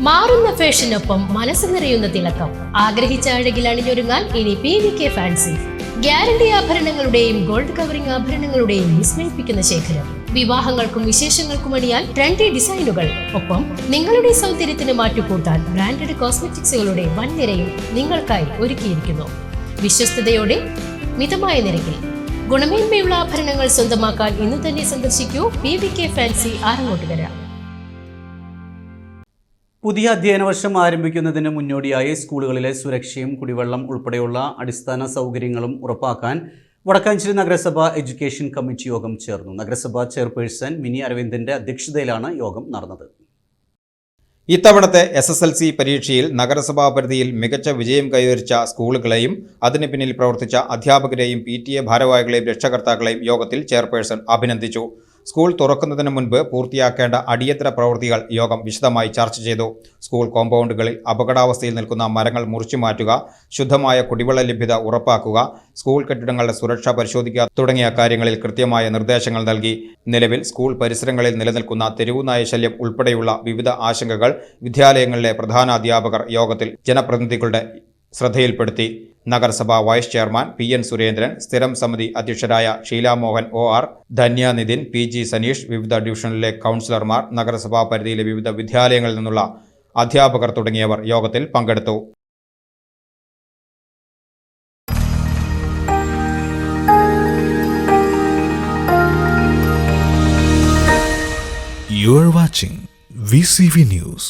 മാറുന്ന ഫാഷനൊപ്പം മനസ്സ് നിറയുന്ന തിളക്കം. ആഗ്രഹിച്ച അഴകിൽ അണിഞ്ഞൊരുങ്ങാൻ ഇനി PVK ഫാൻസി. ഗ്യാരണ്ടി ആഭരണങ്ങളുടെയും ഗോൾഡ് കവറിംഗ് ആഭരണങ്ങളുടെയും വിസ്മയിപ്പിക്കുന്ന ശേഖരം. വിവാഹങ്ങൾക്കും വിശേഷങ്ങൾക്കും അണിയാൻ ട്രെൻഡി ഡിസൈനുകൾ. ഒപ്പം നിങ്ങളുടെ സൗന്ദര്യത്തിന് മാറ്റുകൂട്ടാൻ ബ്രാൻഡഡ് കോസ്മെറ്റിക്സുകളുടെ വൻനിരയും നിങ്ങൾക്കായി ഒരുക്കിയിരിക്കുന്നു. വിശ്വസ്തയോടെ മിതമായ നിരക്കിൽ ഗുണമേന്മയുള്ള ആഭരണങ്ങൾ സ്വന്തമാക്കാൻ ഇന്ന് തന്നെ സന്ദർശിക്കൂ PVK ഫാൻസി ആറങ്ങോട്ടുകര. പുതിയ അധ്യയന വർഷം ആരംഭിക്കുന്നതിന് മുന്നോടിയായി സ്കൂളുകളിലെ സുരക്ഷയും കുടിവെള്ളം ഉൾപ്പെടെയുള്ള അടിസ്ഥാന സൗകര്യങ്ങളും ഉറപ്പാക്കാൻ വടക്കാഞ്ചേരി നഗരസഭ എഡ്യൂക്കേഷൻ കമ്മിറ്റി യോഗം ചേർന്നു. നഗരസഭാ ചെയർപേഴ്സൺ മിനി അരവിന്ദന്റെ അധ്യക്ഷതയിലാണ് യോഗം നടന്നത്. ഇത്തവണത്തെ SSLC പരീക്ഷയിൽ നഗരസഭാ പരിധിയിൽ മികച്ച വിജയം കൈവരിച്ച സ്കൂളുകളെയും അതിന് പിന്നിൽ പ്രവർത്തിച്ച അധ്യാപകരെയും PTA ഭാരവാഹികളെയും രക്ഷകർത്താക്കളെയും യോഗത്തിൽ ചെയർപേഴ്സൺ അഭിനന്ദിച്ചു. സ്കൂൾ തുറക്കുന്നതിന് മുൻപ് പൂർത്തിയാക്കേണ്ട അടിയന്തര പ്രവൃത്തികൾ യോഗം വിശദമായി ചർച്ച ചെയ്തു. സ്കൂൾ കോമ്പൗണ്ടുകളിൽ അപകടാവസ്ഥയിൽ നിൽക്കുന്ന മരങ്ങൾ മുറിച്ചു മാറ്റുക, ശുദ്ധമായ കുടിവെള്ള ലഭ്യത ഉറപ്പാക്കുക, സ്കൂൾ കെട്ടിടങ്ങളുടെ സുരക്ഷ പരിശോധിക്കുക തുടങ്ങിയ കാര്യങ്ങളിൽ കൃത്യമായ നിർദ്ദേശങ്ങൾ നൽകി. നിലവിൽ സ്കൂൾ പരിസരങ്ങളിൽ നിലനിൽക്കുന്ന തെരുവുനായ ശല്യം ഉൾപ്പെടെയുള്ള വിവിധ ആശങ്കകൾ വിദ്യാലയങ്ങളിലെ പ്രധാനാധ്യാപകർ യോഗത്തിൽ ജനപ്രതിനിധികളുടെ ശ്രദ്ധയിൽപ്പെടുത്തി. നഗരസഭാ വൈസ് ചെയർമാൻ PN സുരേന്ദ്രൻ, സ്ഥിരം സമിതി അധ്യക്ഷരായ ഷീല മോഹൻ OR, ധന്യ നിതിൻ, PG സനീഷ്, വിവിധ ഡിവിഷനിലെ കൗൺസിലർമാർ, നഗരസഭാ പരിധിയിലെ വിവിധ വിദ്യാലയങ്ങളിൽ നിന്നുള്ള അധ്യാപകർ തുടങ്ങിയവർ യോഗത്തിൽ പങ്കെടുത്തു. You are watching VCV News.